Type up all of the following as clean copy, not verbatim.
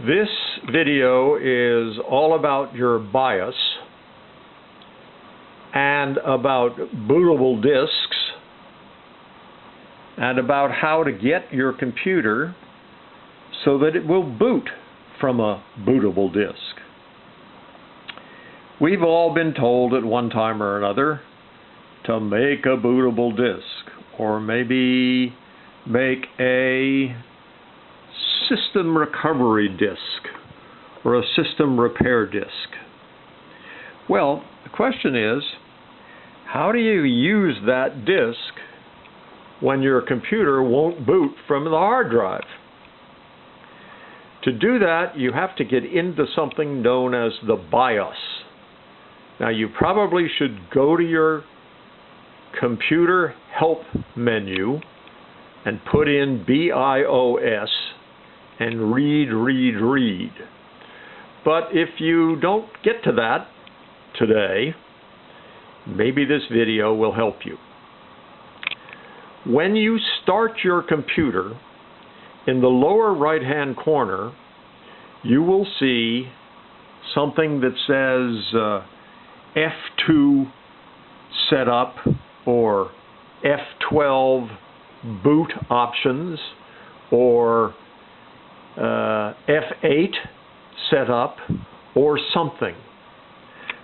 This video is all about your BIOS and about bootable disks and about how to get your computer so that it will boot from a bootable disk. We've all been told at one time or another to make a bootable disk, or maybe make a system recovery disk or a system repair disk. Well, the question is, how do you use that disk when your computer won't boot from the hard drive? To do that, you have to get into something known as the BIOS. Now, you probably should go to your computer help menu and put in BIOS and read. But if you don't get to that today, maybe this video will help you. When you start your computer, in the lower right-hand corner, you will see something that says F2 setup or F12 boot options or F8 setup or something.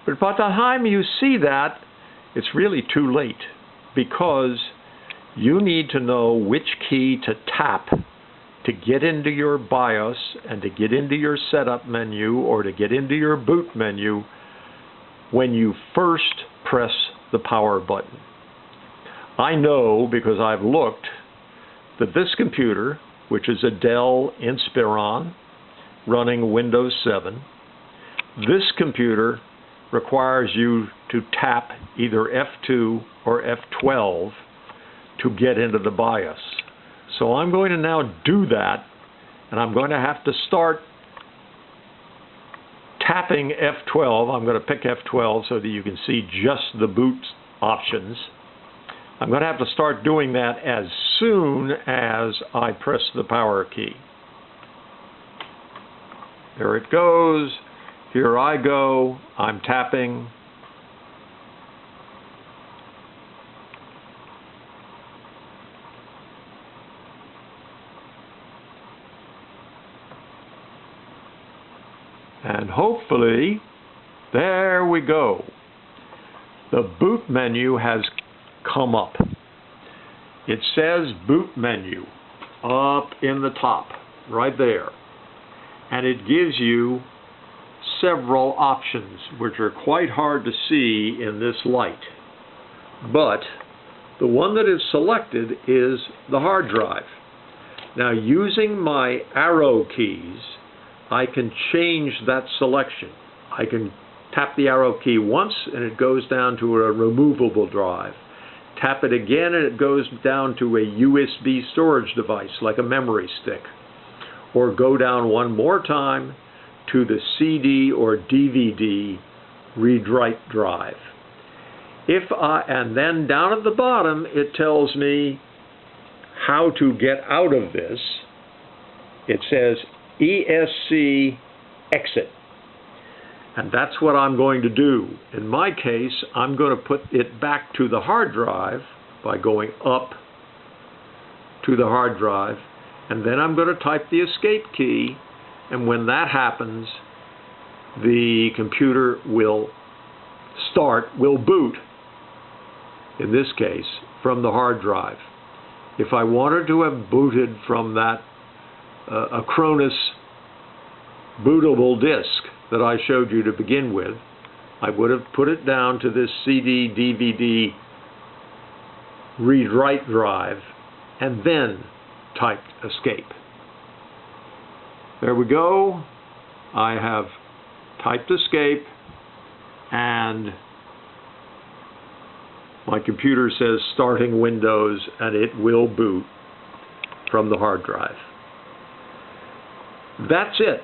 But by the time you see that, it's really too late, because you need to know which key to tap to get into your BIOS and to get into your setup menu or to get into your boot menu when you first press the power button. I know, because I've looked, that this computer, which is a Dell Inspiron running Windows 7, this computer requires you to tap either F2 or F12 to get into the BIOS. So I'm going to now do that, and I'm going to have to start tapping F12. I'm going to pick F12 so that you can see just the boot options. I'm going to have to start doing that as soon as I press the power key. There it goes. Here I go. I'm tapping. And hopefully, there we go. The boot menu has come up. It says boot menu up in the top, right there. And it gives you several options, which are quite hard to see in this light. But the one that is selected is the hard drive. Now, using my arrow keys, I can change that selection. I can tap the arrow key once and it goes down to a removable drive. Tap it again and it goes down to a USB storage device like a memory stick. Or go down one more time to the CD or DVD read-write drive. And then down at the bottom it tells me how to get out of this. It says ESC exit. And that's what I'm going to do. In my case, I'm going to put it back to the hard drive by going up to the hard drive, and then I'm going to type the escape key, and when that happens, the computer will boot, in this case, from the hard drive. If I wanted to have booted from that Acronis bootable disk that I showed you to begin with, I would have put it down to this CD, DVD read-write drive and then typed escape. There we go. I have typed escape and my computer says starting Windows, and it will boot from the hard drive. That's it.